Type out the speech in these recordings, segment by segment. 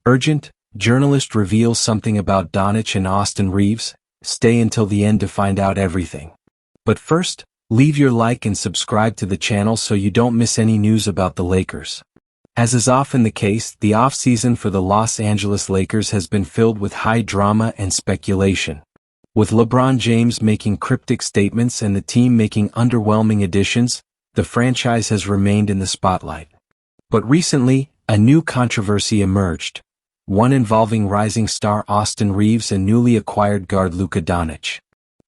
Urgent, journalist reveals something about Donic and Austin Reaves. Stay until the end to find out everything. But first, leave your like and subscribe to the channel so you don't miss any news about the Lakers. As is often the case, the offseason for the Los Angeles Lakers has been filled with high drama and speculation. With LeBron James making cryptic statements and the team making underwhelming additions, the franchise has remained in the spotlight. But recently, a new controversy emerged, one involving rising star Austin Reaves and newly acquired guard Luka Doncic.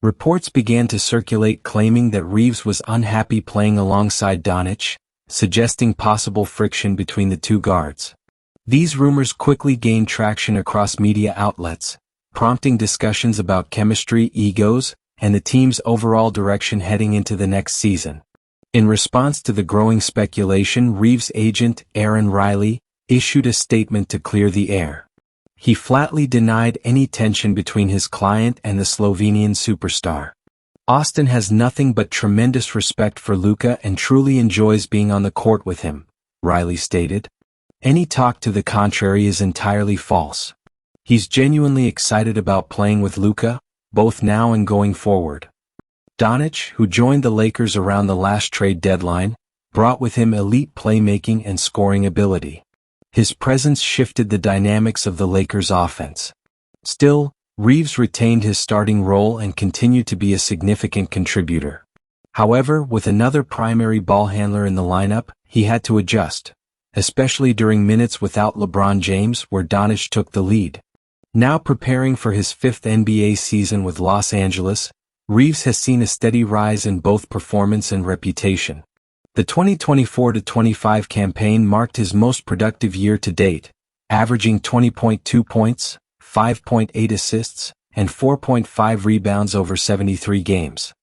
Reports began to circulate claiming that Reaves was unhappy playing alongside Doncic, suggesting possible friction between the two guards. These rumors quickly gained traction across media outlets, prompting discussions about chemistry, egos, and the team's overall direction heading into the next season. In response to the growing speculation, Reaves' agent, Aaron Riley, issued a statement to clear the air. He flatly denied any tension between his client and the Slovenian superstar. Austin has nothing but tremendous respect for Luka and truly enjoys being on the court with him, Riley stated. Any talk to the contrary is entirely false. He's genuinely excited about playing with Luka, both now and going forward. Donic, who joined the Lakers around the last trade deadline, brought with him elite playmaking and scoring ability. His presence shifted the dynamics of the Lakers' offense. Still, Reaves retained his starting role and continued to be a significant contributor. However, with another primary ball handler in the lineup, he had to adjust, especially during minutes without LeBron James where Donic took the lead. Now preparing for his fifth NBA season with Los Angeles, Reaves has seen a steady rise in both performance and reputation. The 2024-25 campaign marked his most productive year to date, averaging 20.2 points, 5.8 assists, and 4.5 rebounds over 73 games.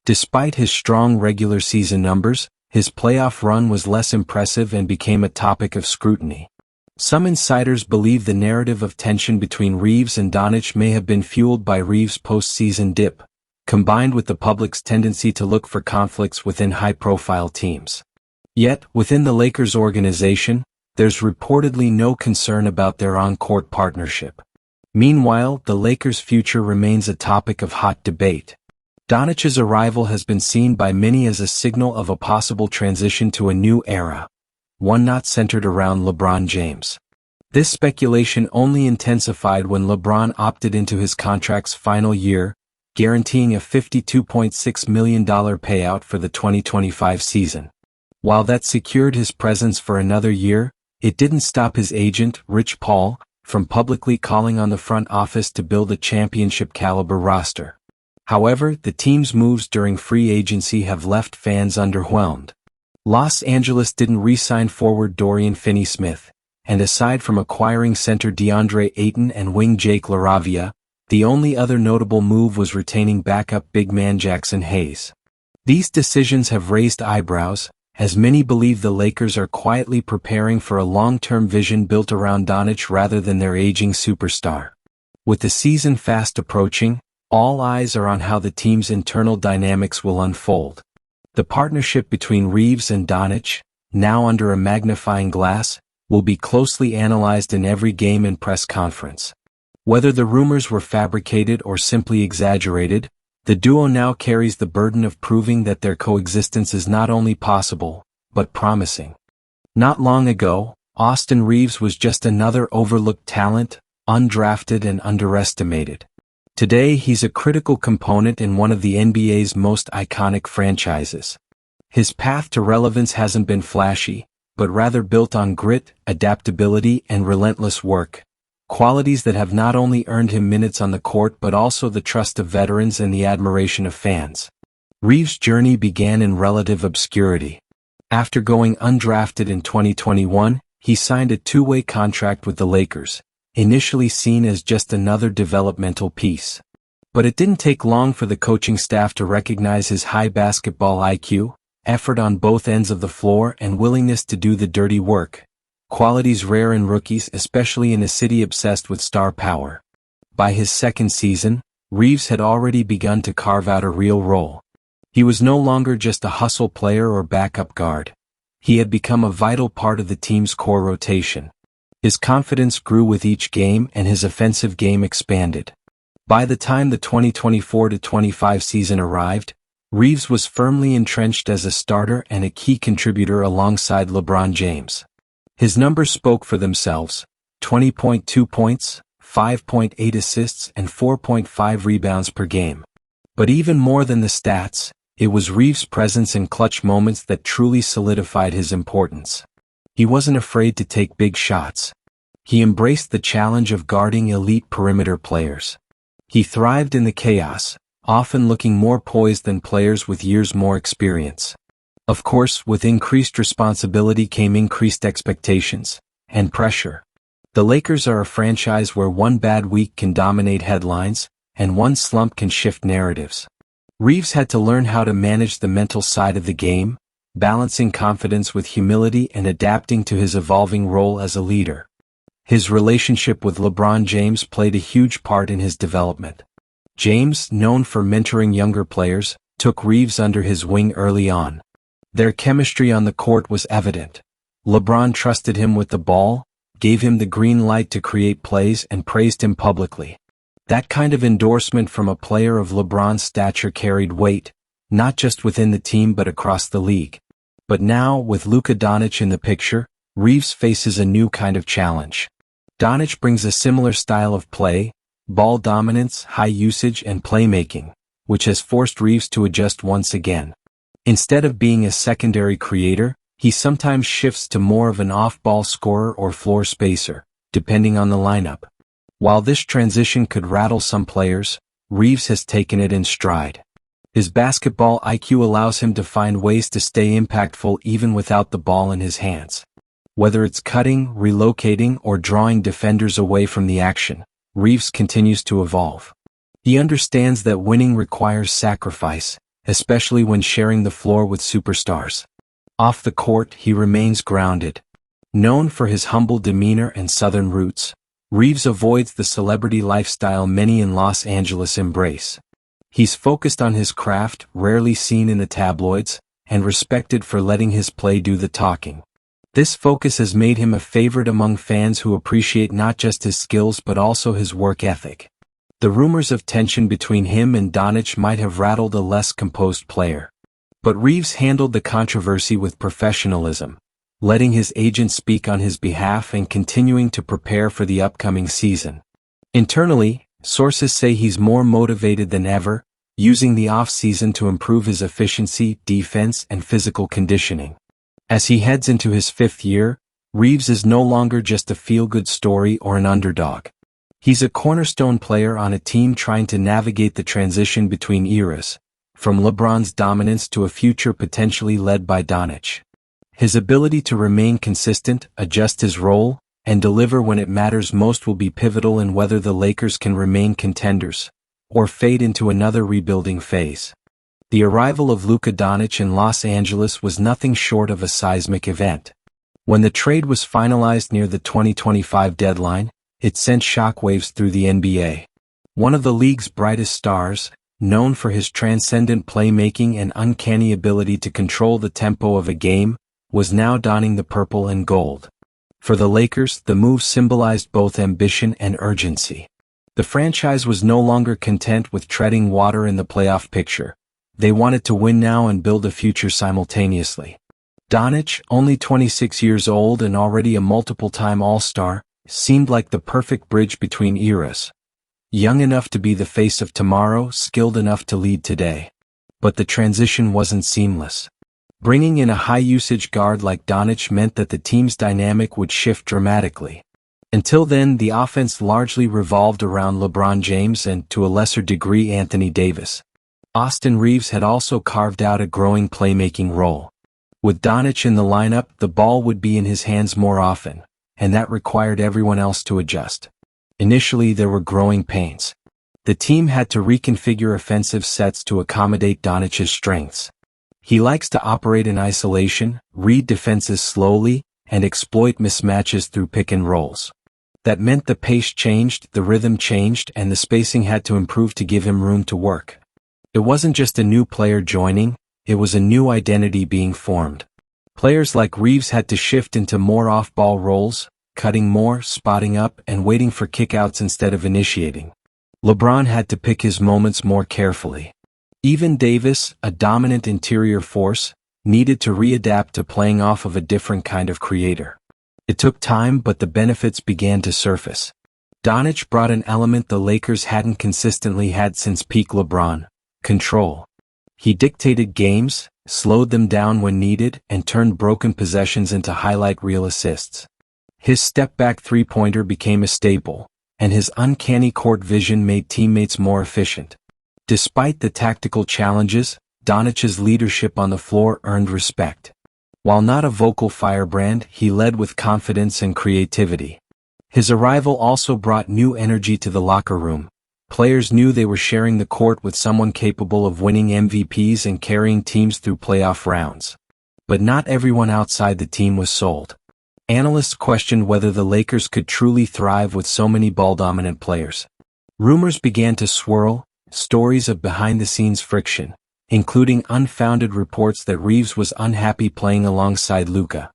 Despite his strong regular season numbers, his playoff run was less impressive and became a topic of scrutiny. Some insiders believe the narrative of tension between Reaves and Donic may have been fueled by Reaves' postseason dip, combined with the public's tendency to look for conflicts within high-profile teams. Yet, within the Lakers organization, there's reportedly no concern about their on-court partnership. Meanwhile, the Lakers' future remains a topic of hot debate. Donic's arrival has been seen by many as a signal of a possible transition to a new era, one not centered around LeBron James. This speculation only intensified when LeBron opted into his contract's final year, guaranteeing a $52.6 million payout for the 2025 season. While that secured his presence for another year, it didn't stop his agent, Rich Paul, from publicly calling on the front office to build a championship-caliber roster. However, the team's moves during free agency have left fans underwhelmed. Los Angeles didn't re-sign forward Dorian Finney-Smith, and aside from acquiring center DeAndre Ayton and wing Jake LaRavia, the only other notable move was retaining backup big man Jackson Hayes. These decisions have raised eyebrows, as many believe the Lakers are quietly preparing for a long-term vision built around Donic rather than their aging superstar. With the season fast approaching, all eyes are on how the team's internal dynamics will unfold. The partnership between Reaves and Donic, now under a magnifying glass, will be closely analyzed in every game and press conference. Whether the rumors were fabricated or simply exaggerated, the duo now carries the burden of proving that their coexistence is not only possible, but promising. Not long ago, Austin Reaves was just another overlooked talent, undrafted and underestimated. Today he's a critical component in one of the NBA's most iconic franchises. His path to relevance hasn't been flashy, but rather built on grit, adaptability and relentless work. Qualities that have not only earned him minutes on the court but also the trust of veterans and the admiration of fans. Reaves' journey began in relative obscurity. After going undrafted in 2021, he signed a two-way contract with the Lakers, initially seen as just another developmental piece. But it didn't take long for the coaching staff to recognize his high basketball IQ, effort on both ends of the floor and willingness to do the dirty work. Qualities rare in rookies, especially in a city obsessed with star power. By his second season, Reaves had already begun to carve out a real role. He was no longer just a hustle player or backup guard. He had become a vital part of the team's core rotation. His confidence grew with each game and his offensive game expanded. By the time the 2024-25 season arrived, Reaves was firmly entrenched as a starter and a key contributor alongside LeBron James. His numbers spoke for themselves: 20.2 points, 5.8 assists and 4.5 rebounds per game. But even more than the stats, it was Reaves' presence in clutch moments that truly solidified his importance. He wasn't afraid to take big shots. He embraced the challenge of guarding elite perimeter players. He thrived in the chaos, often looking more poised than players with years more experience. Of course, with increased responsibility came increased expectations and pressure. The Lakers are a franchise where one bad week can dominate headlines, and one slump can shift narratives. Reaves had to learn how to manage the mental side of the game, balancing confidence with humility and adapting to his evolving role as a leader. His relationship with LeBron James played a huge part in his development. James, known for mentoring younger players, took Reaves under his wing early on. Their chemistry on the court was evident. LeBron trusted him with the ball, gave him the green light to create plays and praised him publicly. That kind of endorsement from a player of LeBron's stature carried weight, not just within the team but across the league. But now, with Luka Doncic in the picture, Reaves faces a new kind of challenge. Doncic brings a similar style of play, ball dominance, high usage and playmaking, which has forced Reaves to adjust once again. Instead of being a secondary creator, he sometimes shifts to more of an off-ball scorer or floor spacer, depending on the lineup. While this transition could rattle some players, Reaves has taken it in stride. His basketball IQ allows him to find ways to stay impactful even without the ball in his hands. Whether it's cutting, relocating, or drawing defenders away from the action, Reaves continues to evolve. He understands that winning requires sacrifice, especially when sharing the floor with superstars. Off the court, he remains grounded. Known for his humble demeanor and Southern roots, Reaves avoids the celebrity lifestyle many in Los Angeles embrace. He's focused on his craft, rarely seen in the tabloids, and respected for letting his play do the talking. This focus has made him a favorite among fans who appreciate not just his skills but also his work ethic. The rumors of tension between him and Donics might have rattled a less composed player. But Reaves handled the controversy with professionalism, letting his agent speak on his behalf and continuing to prepare for the upcoming season. Internally, sources say he's more motivated than ever, using the off-season to improve his efficiency, defense, and physical conditioning. As he heads into his fifth year, Reaves is no longer just a feel-good story or an underdog. He's a cornerstone player on a team trying to navigate the transition between eras, from LeBron's dominance to a future potentially led by Donic. His ability to remain consistent, adjust his role, and deliver when it matters most will be pivotal in whether the Lakers can remain contenders or fade into another rebuilding phase. The arrival of Luka Doncic in Los Angeles was nothing short of a seismic event. When the trade was finalized near the 2025 deadline, it sent shockwaves through the NBA. One of the league's brightest stars, known for his transcendent playmaking and uncanny ability to control the tempo of a game, was now donning the purple and gold. For the Lakers, the move symbolized both ambition and urgency. The franchise was no longer content with treading water in the playoff picture. They wanted to win now and build a future simultaneously. Doncic, only 26 years old and already a multiple-time All-Star, seemed like the perfect bridge between eras. Young enough to be the face of tomorrow, skilled enough to lead today. But the transition wasn't seamless. Bringing in a high-usage guard like Doncic meant that the team's dynamic would shift dramatically. Until then, the offense largely revolved around LeBron James and, to a lesser degree, Anthony Davis. Austin Reaves had also carved out a growing playmaking role. With Doncic in the lineup, the ball would be in his hands more often, and that required everyone else to adjust. Initially, there were growing pains. The team had to reconfigure offensive sets to accommodate Donic's strengths. He likes to operate in isolation, read defenses slowly, and exploit mismatches through pick and rolls. That meant the pace changed, the rhythm changed, and the spacing had to improve to give him room to work. It wasn't just a new player joining, it was a new identity being formed. Players like Reaves had to shift into more off-ball roles, cutting more, spotting up, and waiting for kickouts instead of initiating. LeBron had to pick his moments more carefully. Even Davis, a dominant interior force, needed to readapt to playing off of a different kind of creator. It took time, but the benefits began to surface. Donic brought an element the Lakers hadn't consistently had since peak LeBron: control. He dictated games, slowed them down when needed, and turned broken possessions into highlight reel assists. His step-back three-pointer became a staple, and his uncanny court vision made teammates more efficient. Despite the tactical challenges, Donic's leadership on the floor earned respect. While not a vocal firebrand, he led with confidence and creativity. His arrival also brought new energy to the locker room. Players knew they were sharing the court with someone capable of winning MVPs and carrying teams through playoff rounds. But not everyone outside the team was sold. Analysts questioned whether the Lakers could truly thrive with so many ball-dominant players. Rumors began to swirl, stories of behind-the-scenes friction, including unfounded reports that Reaves was unhappy playing alongside Luka.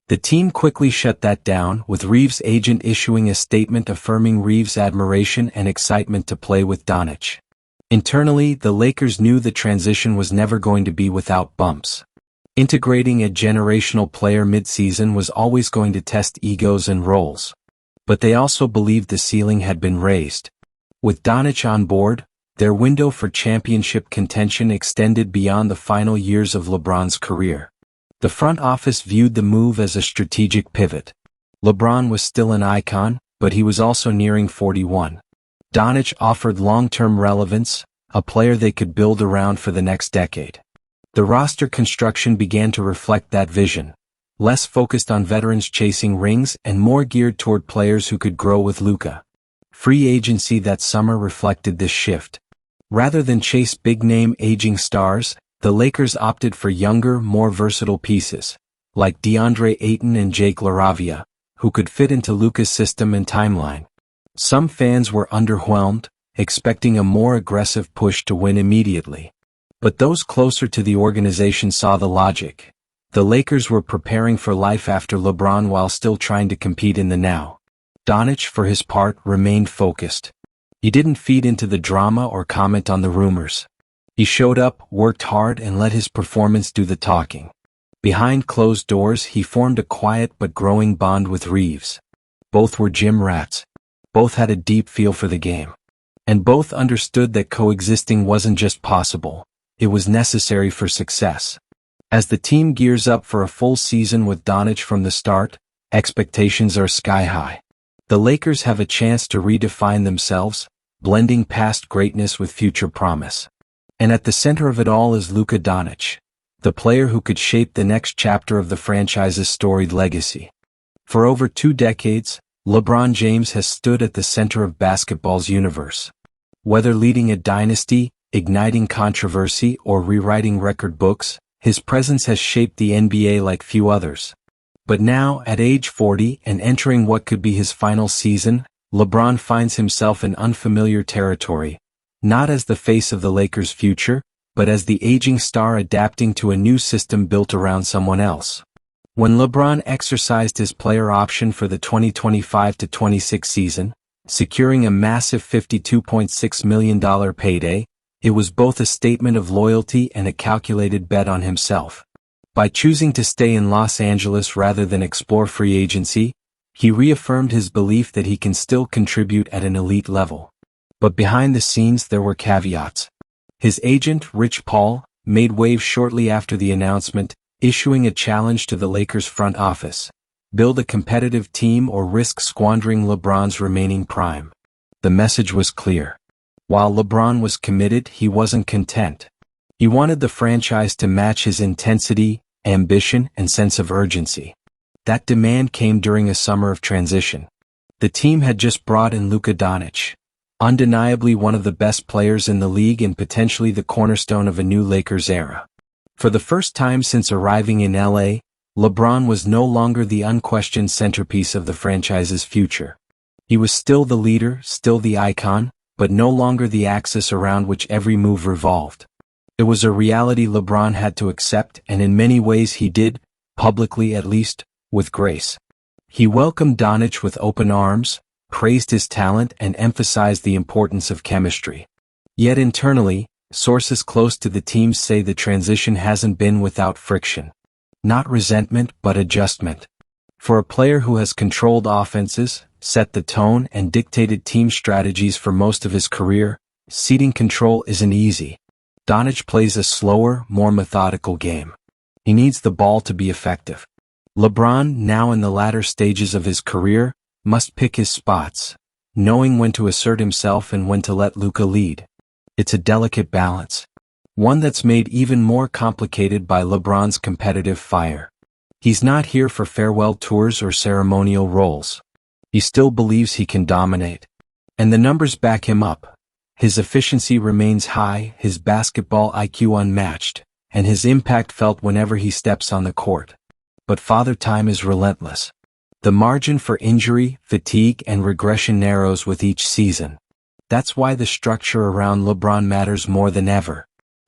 The team quickly shut that down, with Reaves' agent issuing a statement affirming Reaves' admiration and excitement to play with Donic. Internally, the Lakers knew the transition was never going to be without bumps. Integrating a generational player mid-season was always going to test egos and roles. But they also believed the ceiling had been raised. With Donic on board, their window for championship contention extended beyond the final years of LeBron's career. The front office viewed the move as a strategic pivot. LeBron was still an icon, but he was also nearing 41. Donic offered long-term relevance, a player they could build around for the next decade. The roster construction began to reflect that vision, less focused on veterans chasing rings and more geared toward players who could grow with Luka. Free agency that summer reflected this shift. Rather than chase big-name aging stars, the Lakers opted for younger, more versatile pieces, like DeAndre Ayton and Jake LaRavia, who could fit into Luka's system and timeline. Some fans were underwhelmed, expecting a more aggressive push to win immediately. But those closer to the organization saw the logic. The Lakers were preparing for life after LeBron while still trying to compete in the now. Donic, for his part, remained focused. He didn't feed into the drama or comment on the rumors. He showed up, worked hard, and let his performance do the talking. Behind closed doors, he formed a quiet but growing bond with Reaves. Both were gym rats. Both had a deep feel for the game. And both understood that coexisting wasn't just possible, it was necessary for success. As the team gears up for a full season with Donic from the start, expectations are sky high. The Lakers have a chance to redefine themselves, blending past greatness with future promise. And at the center of it all is Luka Doncic, the player who could shape the next chapter of the franchise's storied legacy. For over 2 decades, LeBron James has stood at the center of basketball's universe. Whether leading a dynasty, igniting controversy, or rewriting record books, his presence has shaped the NBA like few others. But now, at age 40 and entering what could be his final season, LeBron finds himself in unfamiliar territory. Not as the face of the Lakers' future, but as the aging star adapting to a new system built around someone else. When LeBron exercised his player option for the 2025-26 season, securing a massive $52.6 million payday, it was both a statement of loyalty and a calculated bet on himself. By choosing to stay in Los Angeles rather than explore free agency, he reaffirmed his belief that he can still contribute at an elite level. But behind the scenes there were caveats. His agent, Rich Paul, made waves shortly after the announcement, issuing a challenge to the Lakers front office: build a competitive team or risk squandering LeBron's remaining prime. The message was clear. While LeBron was committed, he wasn't content. He wanted the franchise to match his intensity, ambition, and sense of urgency. That demand came during a summer of transition. The team had just brought in Luka Doncic, undeniably one of the best players in the league and potentially the cornerstone of a new Lakers era. For the first time since arriving in LA, LeBron was no longer the unquestioned centerpiece of the franchise's future. He was still the leader, still the icon, but no longer the axis around which every move revolved. It was a reality LeBron had to accept, and in many ways he did, publicly at least, with grace. He welcomed Donic with open arms, praised his talent and emphasized the importance of chemistry. Yet internally, sources close to the team say the transition hasn't been without friction. Not resentment but adjustment. For a player who has controlled offenses, set the tone and dictated team strategies for most of his career, ceding control isn't easy. Donic plays a slower, more methodical game. He needs the ball to be effective. LeBron, now in the latter stages of his career, must pick his spots, knowing when to assert himself and when to let Luka lead. It's a delicate balance. One that's made even more complicated by LeBron's competitive fire. He's not here for farewell tours or ceremonial roles. He still believes he can dominate. And the numbers back him up. His efficiency remains high, his basketball IQ unmatched, and his impact felt whenever he steps on the court. But Father Time is relentless. The margin for injury, fatigue, and regression narrows with each season. That's why the structure around LeBron matters more than ever.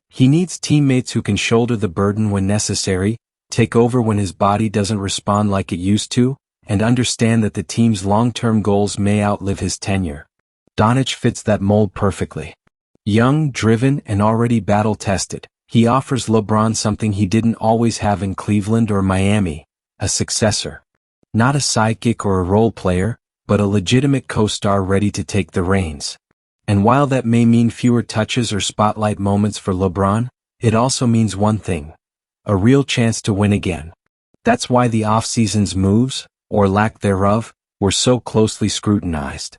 He needs teammates who can shoulder the burden when necessary, take over when his body doesn't respond like it used to, and understand that the team's long-term goals may outlive his tenure. Donic fits that mold perfectly. Young, driven, and already battle-tested, he offers LeBron something he didn't always have in Cleveland or Miami, a successor. Not a sidekick or a role player, but a legitimate co-star ready to take the reins. And while that may mean fewer touches or spotlight moments for LeBron, it also means one thing: a real chance to win again. That's why the offseason's moves, or lack thereof, were so closely scrutinized.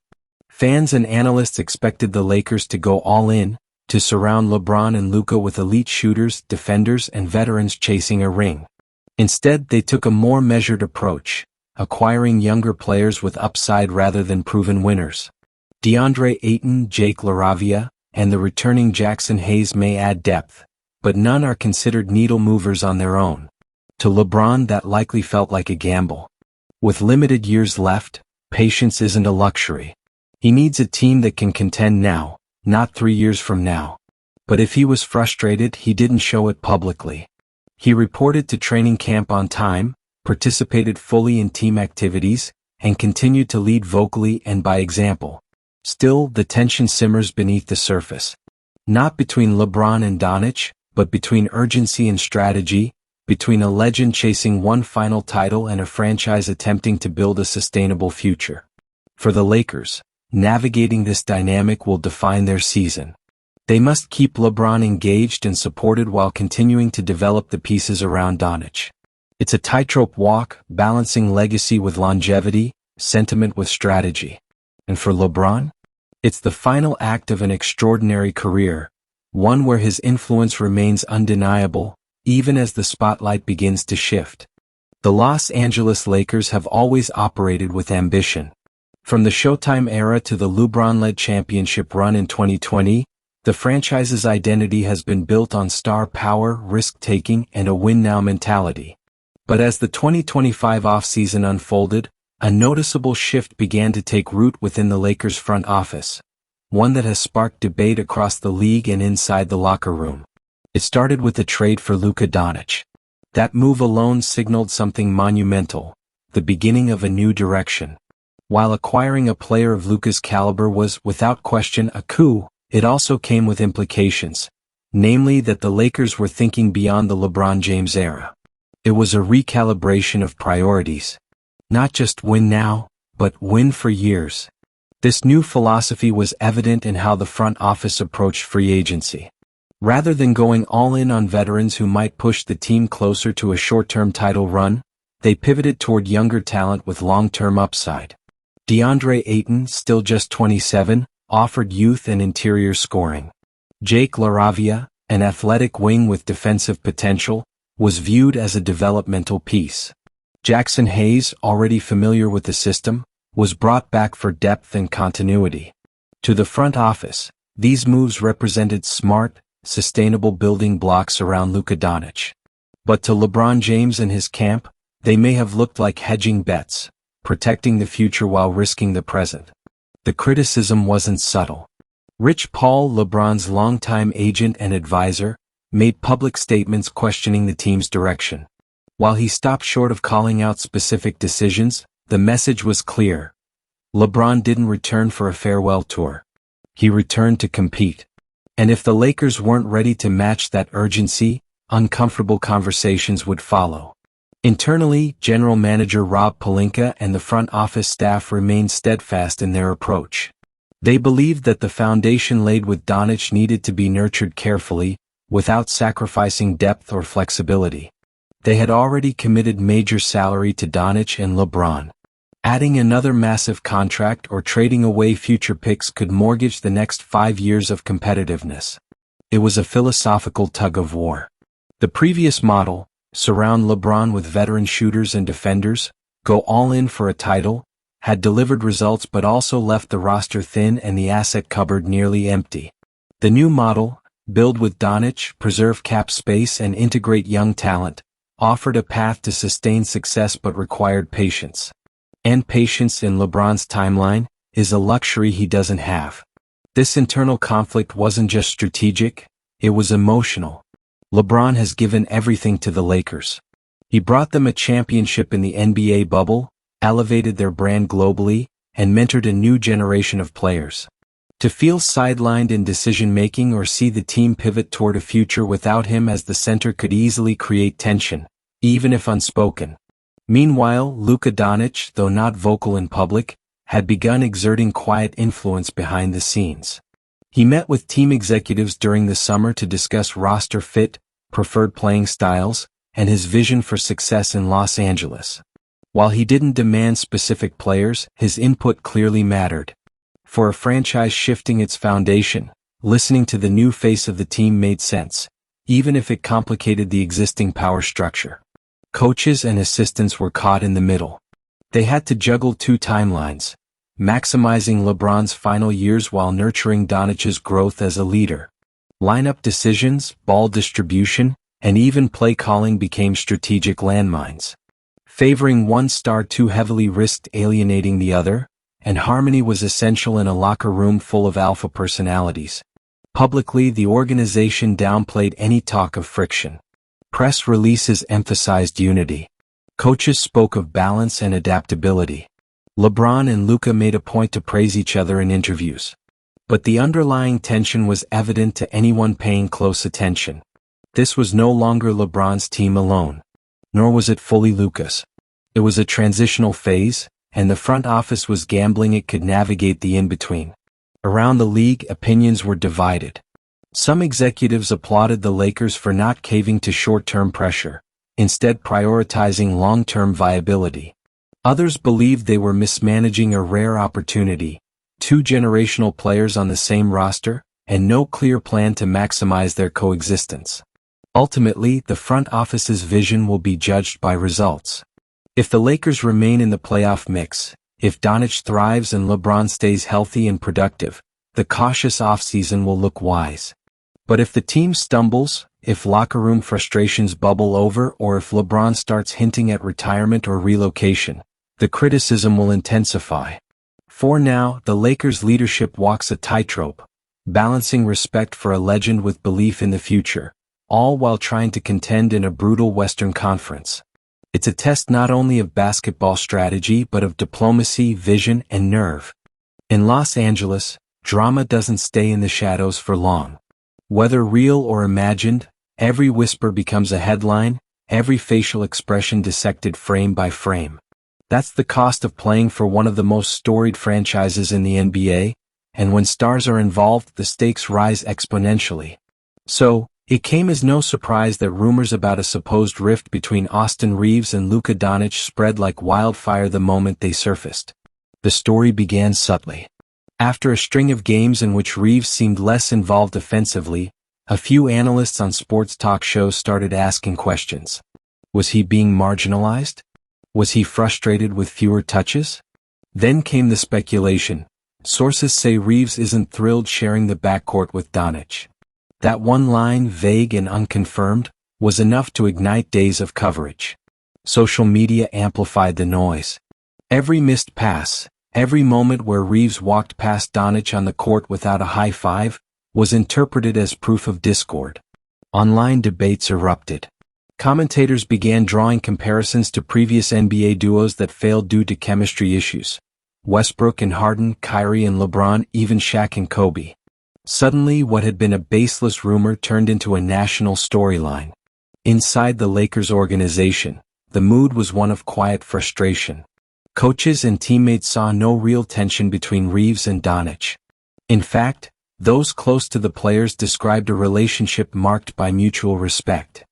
Fans and analysts expected the Lakers to go all in, to surround LeBron and Luka with elite shooters, defenders, and veterans chasing a ring. Instead, they took a more measured approach, acquiring younger players with upside rather than proven winners. DeAndre Ayton, Jake LaRavia, and the returning Jackson Hayes may add depth, but none are considered needle movers on their own. To LeBron, that likely felt like a gamble. With limited years left, patience isn't a luxury. He needs a team that can contend now, not 3 years from now. But if he was frustrated, he didn't show it publicly. He reported to training camp on time, participated fully in team activities, and continued to lead vocally and by example. Still, the tension simmers beneath the surface. Not between LeBron and Donic, but between urgency and strategy, between a legend chasing one final title and a franchise attempting to build a sustainable future. For the Lakers, navigating this dynamic will define their season. They must keep LeBron engaged and supported while continuing to develop the pieces around Donic. It's a tightrope walk, balancing legacy with longevity, sentiment with strategy. And for LeBron, it's the final act of an extraordinary career, one where his influence remains undeniable, even as the spotlight begins to shift. The Los Angeles Lakers have always operated with ambition. From the Showtime era to the LeBron-led championship run in 2020, the franchise's identity has been built on star power, risk-taking, and a win-now mentality. But as the 2025 offseason unfolded, a noticeable shift began to take root within the Lakers' front office, one that has sparked debate across the league and inside the locker room. It started with the trade for Luka Doncic. That move alone signaled something monumental, the beginning of a new direction. While acquiring a player of Luka's caliber was, without question, a coup, it also came with implications, namely that the Lakers were thinking beyond the LeBron James era. It was a recalibration of priorities. Not just win now, but win for years. This new philosophy was evident in how the front office approached free agency. Rather than going all in on veterans who might push the team closer to a short-term title run, they pivoted toward younger talent with long-term upside. DeAndre Ayton, still just 27, offered youth and interior scoring. Jake LaRavia, an athletic wing with defensive potential, was viewed as a developmental piece. Jackson Hayes, already familiar with the system, was brought back for depth and continuity. To the front office, these moves represented smart, sustainable building blocks around Luka Doncic. But to LeBron James and his camp, they may have looked like hedging bets, protecting the future while risking the present. The criticism wasn't subtle. Rich Paul, LeBron's longtime agent and advisor, made public statements questioning the team's direction. While he stopped short of calling out specific decisions, The message was clear. LeBron didn't return for a farewell tour. He returned to compete. And if the Lakers weren't ready to match that urgency, uncomfortable conversations would follow. Internally, General Manager Rob Pelinka and the front office staff remained steadfast in their approach. They believed that the foundation laid with Donic needed to be nurtured carefully, without sacrificing depth or flexibility. They had already committed major salary to Donic and LeBron. Adding another massive contract or trading away future picks could mortgage the next 5 years of competitiveness. It was a philosophical tug-of-war. The previous model, surround LeBron with veteran shooters and defenders, go all in for a title, had delivered results but also left the roster thin and the asset cupboard nearly empty. The new model, build with Donic, preserve cap space and integrate young talent, offered a path to sustained success but required patience. And patience in LeBron's timeline is a luxury he doesn't have. This internal conflict wasn't just strategic, it was emotional. LeBron has given everything to the Lakers. He brought them a championship in the NBA bubble, elevated their brand globally, and mentored a new generation of players. To feel sidelined in decision-making or see the team pivot toward a future without him as the center could easily create tension, even if unspoken. Meanwhile, Luka Doncic, though not vocal in public, had begun exerting quiet influence behind the scenes. He met with team executives during the summer to discuss roster fit, preferred playing styles, and his vision for success in Los Angeles. While he didn't demand specific players, his input clearly mattered. For a franchise shifting its foundation, listening to the new face of the team made sense, even if it complicated the existing power structure. Coaches and assistants were caught in the middle. They had to juggle two timelines, maximizing LeBron's final years while nurturing Donic's growth as a leader. Lineup decisions, ball distribution, and even play calling became strategic landmines. Favoring one star too heavily risked alienating the other, and harmony was essential in a locker room full of alpha personalities. Publicly, the organization downplayed any talk of friction. Press releases emphasized unity. Coaches spoke of balance and adaptability. LeBron and Luka made a point to praise each other in interviews. But the underlying tension was evident to anyone paying close attention. This was no longer LeBron's team alone. Nor was it fully Luka's. It was a transitional phase, and the front office was gambling it could navigate the in-between. Around the league, opinions were divided. Some executives applauded the Lakers for not caving to short-term pressure, instead prioritizing long-term viability. Others believed they were mismanaging a rare opportunity, two generational players on the same roster, and no clear plan to maximize their coexistence. Ultimately, the front office's vision will be judged by results. If the Lakers remain in the playoff mix, if Donic thrives and LeBron stays healthy and productive, the cautious offseason will look wise. But if the team stumbles, if locker room frustrations bubble over or if LeBron starts hinting at retirement or relocation, the criticism will intensify. For now, the Lakers' leadership walks a tightrope, balancing respect for a legend with belief in the future, all while trying to contend in a brutal Western Conference. It's a test not only of basketball strategy but of diplomacy, vision, and nerve. In Los Angeles, drama doesn't stay in the shadows for long. Whether real or imagined, every whisper becomes a headline, every facial expression dissected frame by frame. That's the cost of playing for one of the most storied franchises in the NBA, and when stars are involved, the stakes rise exponentially. So, it came as no surprise that rumors about a supposed rift between Austin Reaves and Luka Doncic spread like wildfire the moment they surfaced. The story began subtly. After a string of games in which Reaves seemed less involved offensively, a few analysts on sports talk shows started asking questions. Was he being marginalized? Was he frustrated with fewer touches? Then came the speculation. Sources say Reaves isn't thrilled sharing the backcourt with Donic. That one line, vague and unconfirmed, was enough to ignite days of coverage. Social media amplified the noise. Every missed pass, every moment where Reaves walked past Donic on the court without a high five, was interpreted as proof of discord. Online debates erupted. Commentators began drawing comparisons to previous NBA duos that failed due to chemistry issues. Westbrook and Harden, Kyrie and LeBron, even Shaq and Kobe. Suddenly, what had been a baseless rumor turned into a national storyline. Inside the Lakers organization, the mood was one of quiet frustration. Coaches and teammates saw no real tension between Reaves and Donic. In fact, those close to the players described a relationship marked by mutual respect.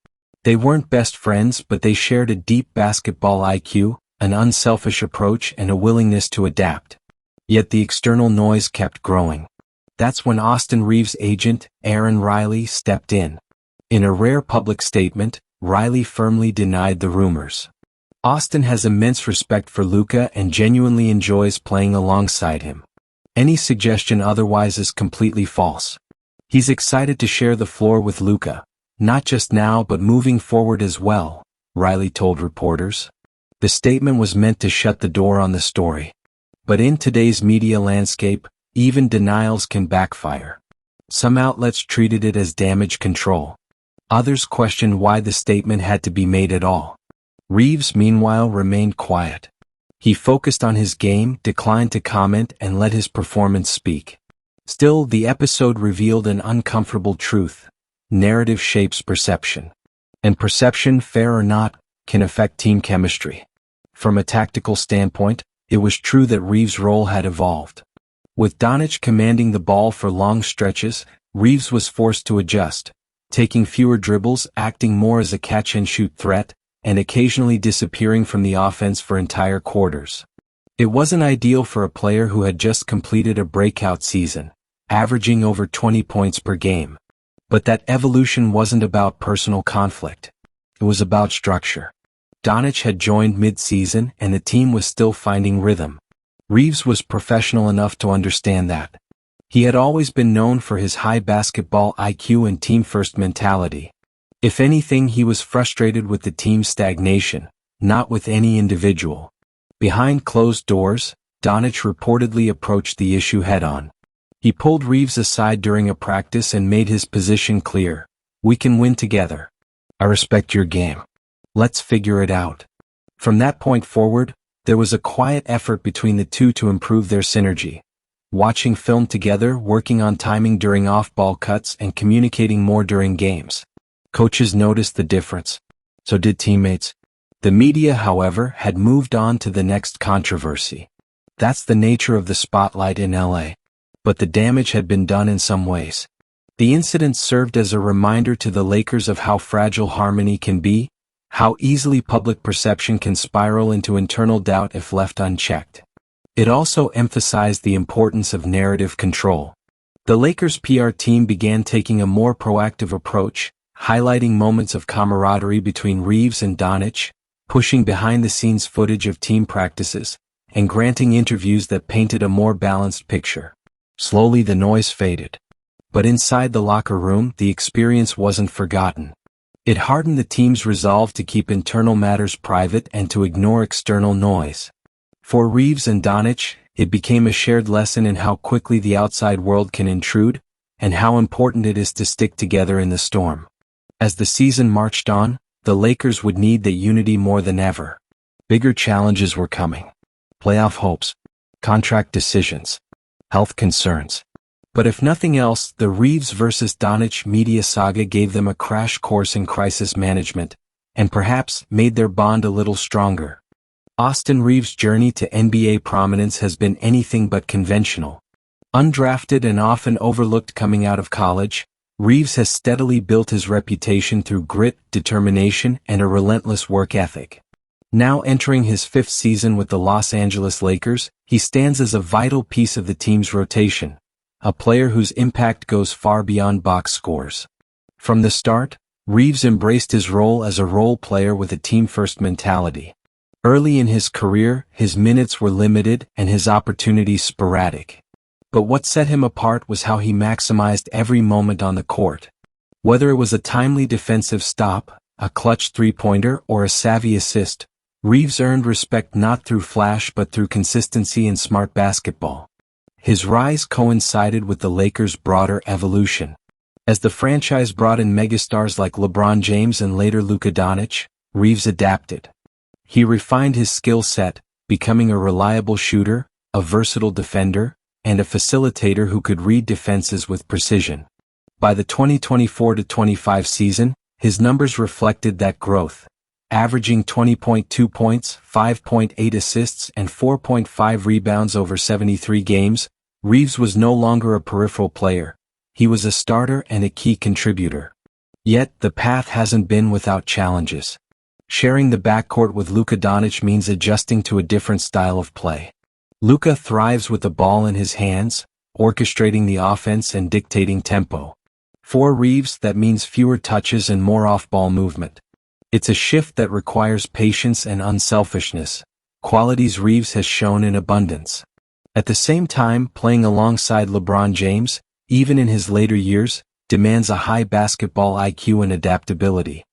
They weren't best friends, but they shared a deep basketball IQ, an unselfish approach, and a willingness to adapt. Yet the external noise kept growing. That's when Austin Reaves' agent, Aaron Riley, stepped in. In a rare public statement, Riley firmly denied the rumors. Austin has immense respect for Luka and genuinely enjoys playing alongside him. Any suggestion otherwise is completely false. He's excited to share the floor with Luka, not just now but moving forward as well, Riley told reporters. The statement was meant to shut the door on the story. But in today's media landscape, even denials can backfire. Some outlets treated it as damage control. Others questioned why the statement had to be made at all. Reaves, meanwhile, remained quiet. He focused on his game, declined to comment, and let his performance speak. Still, the episode revealed an uncomfortable truth. Narrative shapes perception. And perception, fair or not, can affect team chemistry. From a tactical standpoint, it was true that Reaves' role had evolved. With Donic commanding the ball for long stretches, Reaves was forced to adjust, taking fewer dribbles, acting more as a catch-and-shoot threat, and occasionally disappearing from the offense for entire quarters. It wasn't ideal for a player who had just completed a breakout season, averaging over 20 points per game. But that evolution wasn't about personal conflict. It was about structure. Donic had joined mid-season and the team was still finding rhythm. Reaves was professional enough to understand that. He had always been known for his high basketball IQ and team-first mentality. If anything, he was frustrated with the team's stagnation, not with any individual. Behind closed doors, Donic reportedly approached the issue head-on. He pulled Reaves aside during a practice and made his position clear. "We can win together. I respect your game. Let's figure it out." From that point forward, there was a quiet effort between the two to improve their synergy. Watching film together, working on timing during off-ball cuts, and communicating more during games. Coaches noticed the difference. So did teammates. The media, however, had moved on to the next controversy. That's the nature of the spotlight in LA. But the damage had been done in some ways. The incident served as a reminder to the Lakers of how fragile harmony can be, how easily public perception can spiral into internal doubt if left unchecked. It also emphasized the importance of narrative control. The Lakers' PR team began taking a more proactive approach, highlighting moments of camaraderie between Reaves and Donic, pushing behind-the-scenes footage of team practices, and granting interviews that painted a more balanced picture. Slowly the noise faded. But inside the locker room, the experience wasn't forgotten. It hardened the team's resolve to keep internal matters private and to ignore external noise. For Reaves and Donic, it became a shared lesson in how quickly the outside world can intrude, and how important it is to stick together in the storm. As the season marched on, the Lakers would need that unity more than ever. Bigger challenges were coming. Playoff hopes, contract decisions, health concerns. But if nothing else, the Reaves versus Donic media saga gave them a crash course in crisis management, and perhaps made their bond a little stronger. Austin Reaves' journey to NBA prominence has been anything but conventional. Undrafted and often overlooked coming out of college, Reaves has steadily built his reputation through grit, determination, and a relentless work ethic. Now entering his fifth season with the Los Angeles Lakers, he stands as a vital piece of the team's rotation, a player whose impact goes far beyond box scores. From the start, Reaves embraced his role as a role player with a team-first mentality. Early in his career, his minutes were limited and his opportunities sporadic. But what set him apart was how he maximized every moment on the court. Whether it was a timely defensive stop, a clutch three-pointer, or a savvy assist, Reaves earned respect not through flash but through consistency and smart basketball. His rise coincided with the Lakers' broader evolution. As the franchise brought in megastars like LeBron James and later Luka Doncic, Reaves adapted. He refined his skill set, becoming a reliable shooter, a versatile defender, and a facilitator who could read defenses with precision. By the 2024-25 season, his numbers reflected that growth, averaging 20.2 points, 5.8 assists, and 4.5 rebounds over 73 games. Reaves was no longer a peripheral player. He was a starter and a key contributor. Yet, the path hasn't been without challenges. Sharing the backcourt with Luka Doncic means adjusting to a different style of play. Luka thrives with the ball in his hands, orchestrating the offense and dictating tempo. For Reaves, that means fewer touches and more off-ball movement. It's a shift that requires patience and unselfishness, qualities Reaves has shown in abundance. At the same time, playing alongside LeBron James, even in his later years, demands a high basketball IQ and adaptability.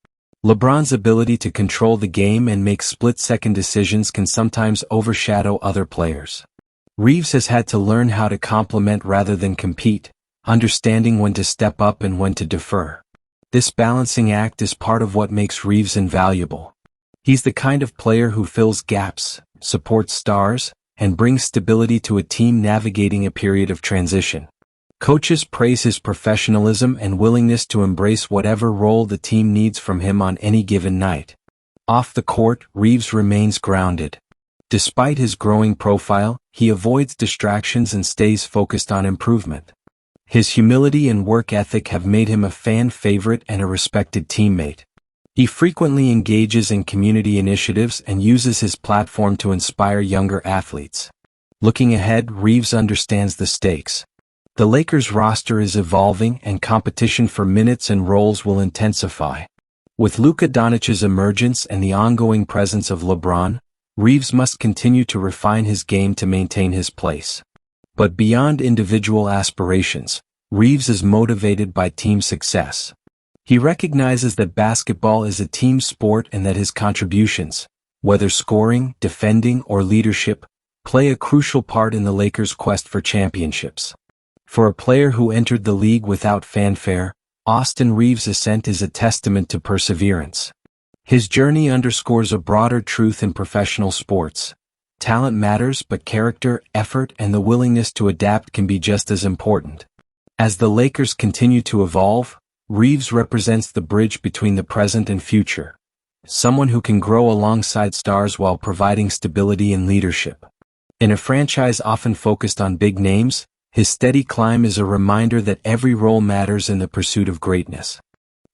LeBron's ability to control the game and make split-second decisions can sometimes overshadow other players. Reaves has had to learn how to complement rather than compete, understanding when to step up and when to defer. This balancing act is part of what makes Reaves invaluable. He's the kind of player who fills gaps, supports stars, and brings stability to a team navigating a period of transition. Coaches praise his professionalism and willingness to embrace whatever role the team needs from him on any given night. Off the court, Reaves remains grounded. Despite his growing profile, he avoids distractions and stays focused on improvement. His humility and work ethic have made him a fan favorite and a respected teammate. He frequently engages in community initiatives and uses his platform to inspire younger athletes. Looking ahead, Reaves understands the stakes. The Lakers' roster is evolving and competition for minutes and roles will intensify. With Luka Doncic's emergence and the ongoing presence of LeBron, Reaves must continue to refine his game to maintain his place. But beyond individual aspirations, Reaves is motivated by team success. He recognizes that basketball is a team sport and that his contributions, whether scoring, defending, or leadership, play a crucial part in the Lakers' quest for championships. For a player who entered the league without fanfare, Austin Reaves' ascent is a testament to perseverance. His journey underscores a broader truth in professional sports. Talent matters, but character, effort, and the willingness to adapt can be just as important. As the Lakers continue to evolve, Reaves represents the bridge between the present and future. Someone who can grow alongside stars while providing stability and leadership. In a franchise often focused on big names, his steady climb is a reminder that every role matters in the pursuit of greatness.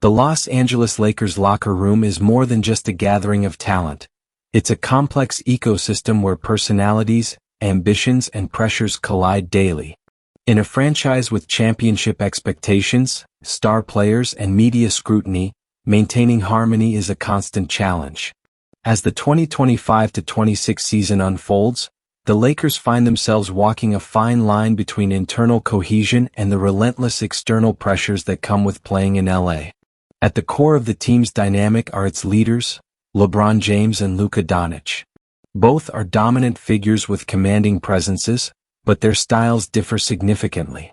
The Los Angeles Lakers locker room is more than just a gathering of talent. It's a complex ecosystem where personalities, ambitions, and pressures collide daily. In a franchise with championship expectations, star players, and media scrutiny, maintaining harmony is a constant challenge. As the 2025-26 season unfolds, the Lakers find themselves walking a fine line between internal cohesion and the relentless external pressures that come with playing in LA. At the core of the team's dynamic are its leaders, LeBron James and Luka Doncic. Both are dominant figures with commanding presences, but their styles differ significantly.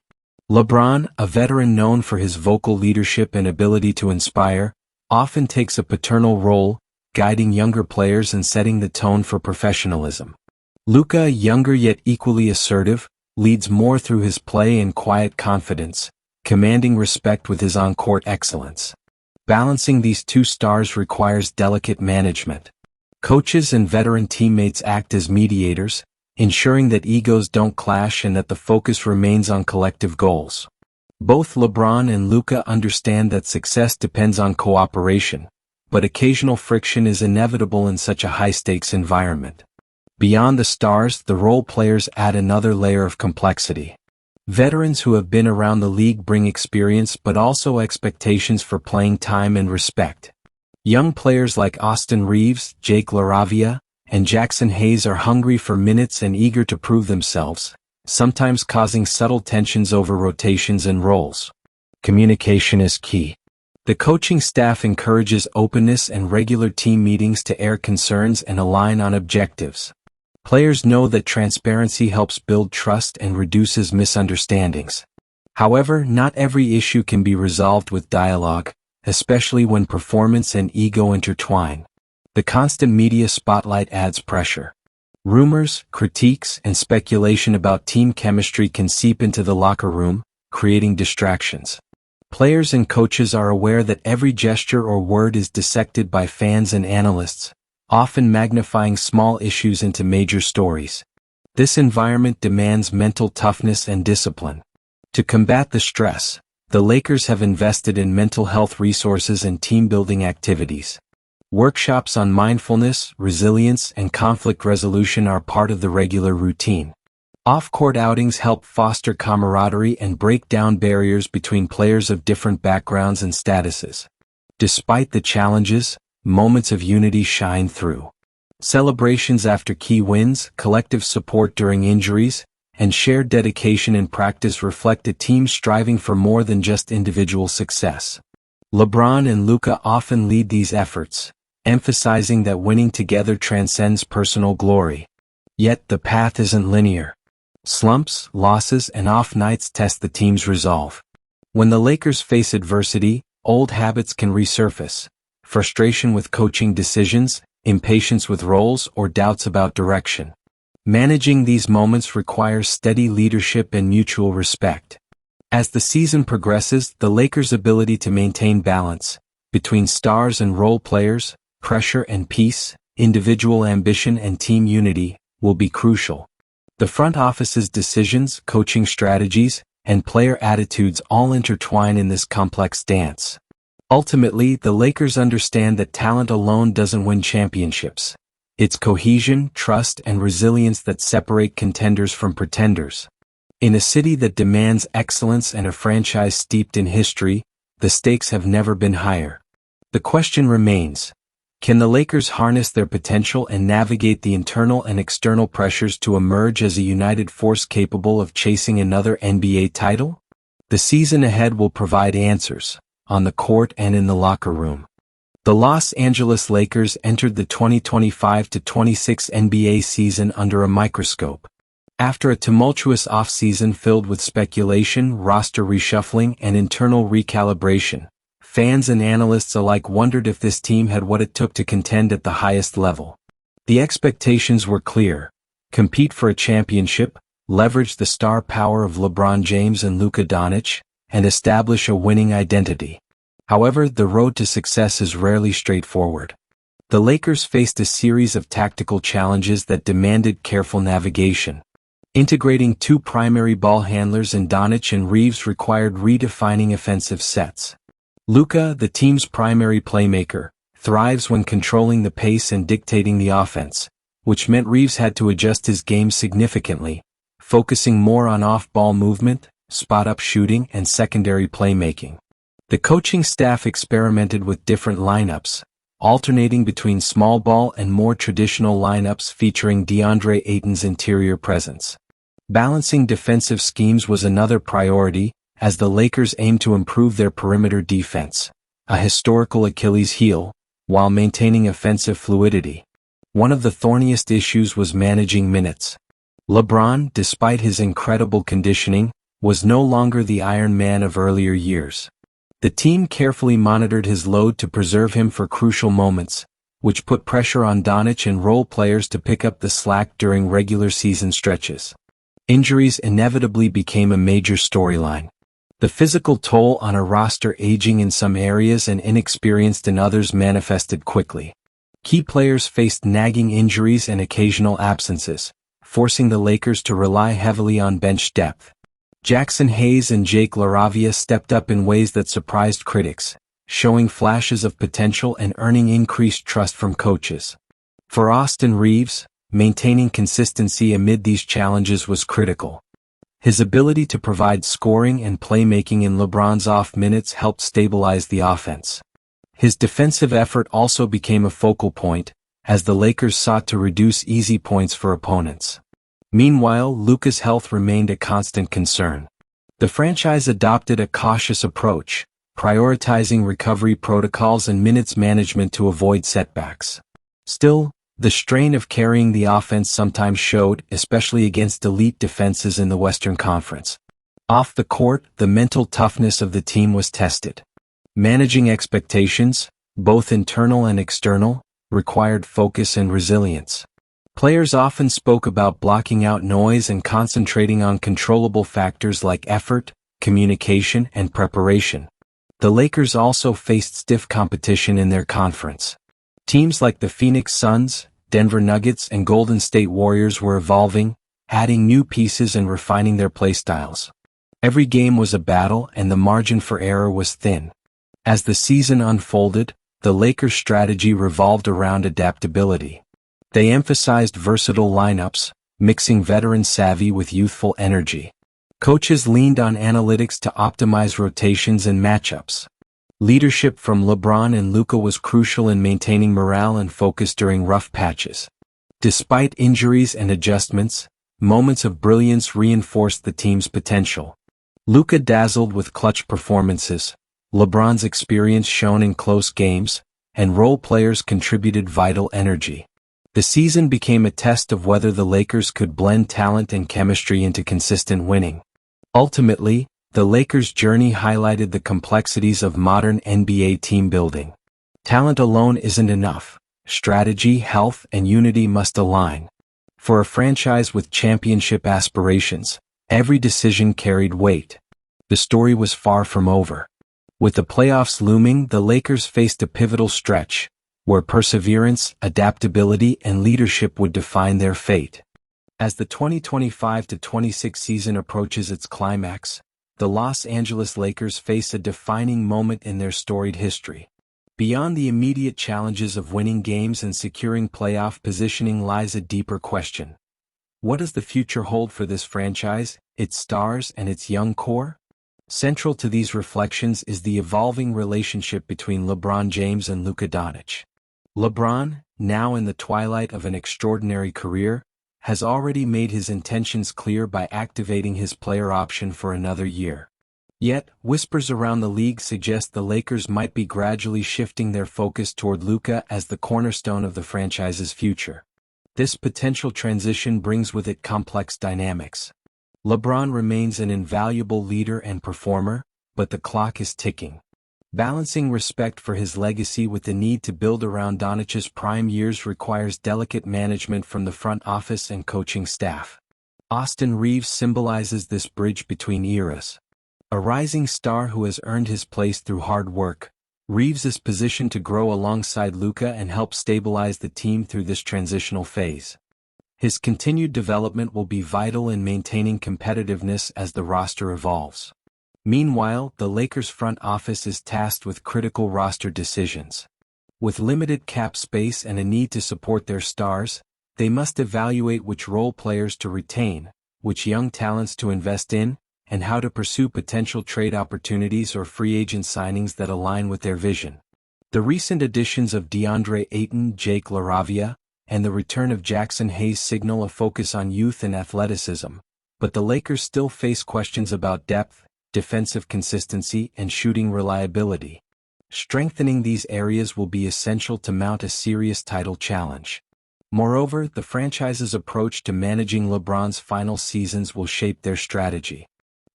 LeBron, a veteran known for his vocal leadership and ability to inspire, often takes a paternal role, guiding younger players and setting the tone for professionalism. Luka, younger yet equally assertive, leads more through his play and quiet confidence, commanding respect with his on-court excellence. Balancing these two stars requires delicate management. Coaches and veteran teammates act as mediators, ensuring that egos don't clash and that the focus remains on collective goals. Both LeBron and Luka understand that success depends on cooperation, but occasional friction is inevitable in such a high-stakes environment. Beyond the stars, the role players add another layer of complexity. Veterans who have been around the league bring experience but also expectations for playing time and respect. Young players like Austin Reaves, Jake LaRavia, and Jackson Hayes are hungry for minutes and eager to prove themselves, sometimes causing subtle tensions over rotations and roles. Communication is key. The coaching staff encourages openness and regular team meetings to air concerns and align on objectives. Players know that transparency helps build trust and reduces misunderstandings. However, not every issue can be resolved with dialogue, especially when performance and ego intertwine. The constant media spotlight adds pressure. Rumors, critiques, and speculation about team chemistry can seep into the locker room, creating distractions. Players and coaches are aware that every gesture or word is dissected by fans and analysts, often magnifying small issues into major stories. This environment demands mental toughness and discipline. To combat the stress, the Lakers have invested in mental health resources and team-building activities. Workshops on mindfulness, resilience, and conflict resolution are part of the regular routine. Off-court outings help foster camaraderie and break down barriers between players of different backgrounds and statuses. Despite the challenges, moments of unity shine through. Celebrations after key wins, collective support during injuries, and shared dedication in practice reflect a team striving for more than just individual success. LeBron and Luka often lead these efforts, emphasizing that winning together transcends personal glory. Yet the path isn't linear. Slumps, losses, and off nights test the team's resolve. When the Lakers face adversity, old habits can resurface: frustration with coaching decisions, impatience with roles, or doubts about direction. Managing these moments requires steady leadership and mutual respect. As the season progresses, the Lakers' ability to maintain balance between stars and role players, pressure and peace, individual ambition and team unity, will be crucial. The front office's decisions, coaching strategies, and player attitudes all intertwine in this complex dance. Ultimately, the Lakers understand that talent alone doesn't win championships. It's cohesion, trust, and resilience that separate contenders from pretenders. In a city that demands excellence and a franchise steeped in history, the stakes have never been higher. The question remains: can the Lakers harness their potential and navigate the internal and external pressures to emerge as a united force capable of chasing another NBA title? The season ahead will provide answers, on the court and in the locker room. The Los Angeles Lakers entered the 2025-26 NBA season under a microscope. After a tumultuous offseason filled with speculation, roster reshuffling, and internal recalibration, fans and analysts alike wondered if this team had what it took to contend at the highest level. The expectations were clear: compete for a championship, leverage the star power of LeBron James and Luka Doncic, and establish a winning identity. However, the road to success is rarely straightforward. The Lakers faced a series of tactical challenges that demanded careful navigation. Integrating two primary ball handlers in Donics and Reaves required redefining offensive sets. Luka, the team's primary playmaker, thrives when controlling the pace and dictating the offense, which meant Reaves had to adjust his game significantly, focusing more on off-ball movement, spot-up shooting, and secondary playmaking. The coaching staff experimented with different lineups, alternating between small ball and more traditional lineups featuring DeAndre Ayton's interior presence. Balancing defensive schemes was another priority, as the Lakers aimed to improve their perimeter defense, a historical Achilles heel, while maintaining offensive fluidity. One of the thorniest issues was managing minutes. LeBron, despite his incredible conditioning, was no longer the Iron Man of earlier years. The team carefully monitored his load to preserve him for crucial moments, which put pressure on Donic and role players to pick up the slack during regular season stretches. Injuries inevitably became a major storyline. The physical toll on a roster aging in some areas and inexperienced in others manifested quickly. Key players faced nagging injuries and occasional absences, forcing the Lakers to rely heavily on bench depth. Jackson Hayes and Jake LaRavia stepped up in ways that surprised critics, showing flashes of potential and earning increased trust from coaches. For Austin Reaves, maintaining consistency amid these challenges was critical. His ability to provide scoring and playmaking in LeBron's off minutes helped stabilize the offense. His defensive effort also became a focal point, as the Lakers sought to reduce easy points for opponents. Meanwhile, Luka's health remained a constant concern. The franchise adopted a cautious approach, prioritizing recovery protocols and minutes management to avoid setbacks. Still, the strain of carrying the offense sometimes showed, especially against elite defenses in the Western Conference. Off the court, the mental toughness of the team was tested. Managing expectations, both internal and external, required focus and resilience. Players often spoke about blocking out noise and concentrating on controllable factors like effort, communication, and preparation. The Lakers also faced stiff competition in their conference. Teams like the Phoenix Suns, Denver Nuggets, and Golden State Warriors were evolving, adding new pieces and refining their playstyles. Every game was a battle and the margin for error was thin. As the season unfolded, the Lakers' strategy revolved around adaptability. They emphasized versatile lineups, mixing veteran savvy with youthful energy. Coaches leaned on analytics to optimize rotations and matchups. Leadership from LeBron and Luka was crucial in maintaining morale and focus during rough patches. Despite injuries and adjustments, moments of brilliance reinforced the team's potential. Luka dazzled with clutch performances, LeBron's experience shone in close games, and role players contributed vital energy. The season became a test of whether the Lakers could blend talent and chemistry into consistent winning. Ultimately, the Lakers' journey highlighted the complexities of modern NBA team building. Talent alone isn't enough. Strategy, health, and unity must align. For a franchise with championship aspirations, every decision carried weight. The story was far from over. With the playoffs looming, the Lakers faced a pivotal stretch, where perseverance, adaptability, and leadership would define their fate. As the 2025-26 season approaches its climax, the Los Angeles Lakers face a defining moment in their storied history. Beyond the immediate challenges of winning games and securing playoff positioning lies a deeper question. What does the future hold for this franchise, its stars, and its young core? Central to these reflections is the evolving relationship between LeBron James and Luka Doncic. LeBron, now in the twilight of an extraordinary career, has already made his intentions clear by activating his player option for another year. Yet, whispers around the league suggest the Lakers might be gradually shifting their focus toward Luka as the cornerstone of the franchise's future. This potential transition brings with it complex dynamics. LeBron remains an invaluable leader and performer, but the clock is ticking. Balancing respect for his legacy with the need to build around Doncic's prime years requires delicate management from the front office and coaching staff. Austin Reaves symbolizes this bridge between eras. A rising star who has earned his place through hard work, Reaves is positioned to grow alongside Luka and help stabilize the team through this transitional phase. His continued development will be vital in maintaining competitiveness as the roster evolves. Meanwhile, the Lakers' front office is tasked with critical roster decisions. With limited cap space and a need to support their stars, they must evaluate which role players to retain, which young talents to invest in, and how to pursue potential trade opportunities or free agent signings that align with their vision. The recent additions of DeAndre Ayton, Jake LaRavia, and the return of Jackson Hayes signal a focus on youth and athleticism, but the Lakers still face questions about depth, defensive consistency, and shooting reliability. Strengthening these areas will be essential to mount a serious title challenge. Moreover, the franchise's approach to managing LeBron's final seasons will shape their strategy.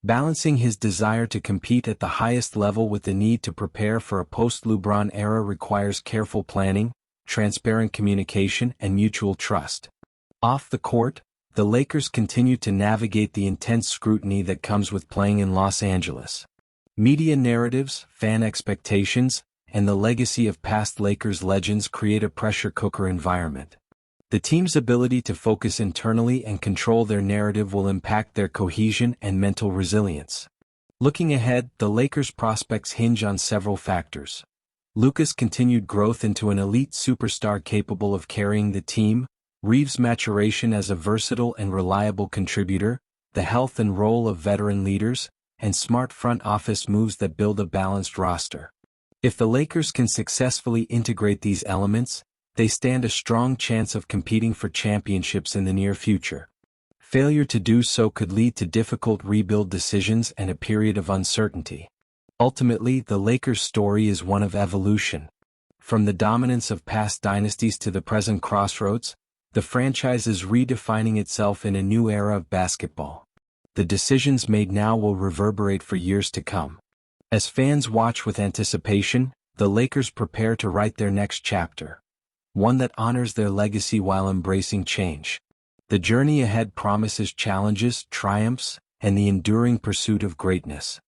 Balancing his desire to compete at the highest level with the need to prepare for a post-LeBron era requires careful planning, transparent communication, and mutual trust. Off the court, the Lakers continue to navigate the intense scrutiny that comes with playing in Los Angeles. Media narratives, fan expectations, and the legacy of past Lakers legends create a pressure cooker environment. The team's ability to focus internally and control their narrative will impact their cohesion and mental resilience. Looking ahead, the Lakers' prospects hinge on several factors. Luka's continued growth into an elite superstar capable of carrying the team, Reaves' maturation as a versatile and reliable contributor, the health and role of veteran leaders, and smart front office moves that build a balanced roster. If the Lakers can successfully integrate these elements, they stand a strong chance of competing for championships in the near future. Failure to do so could lead to difficult rebuild decisions and a period of uncertainty. Ultimately, the Lakers' story is one of evolution. From the dominance of past dynasties to the present crossroads, the franchise is redefining itself in a new era of basketball. the decisions made now will reverberate for years to come. As fans watch with anticipation, the Lakers prepare to write their next chapter. One that honors their legacy while embracing change. The journey ahead promises challenges, triumphs, and the enduring pursuit of greatness.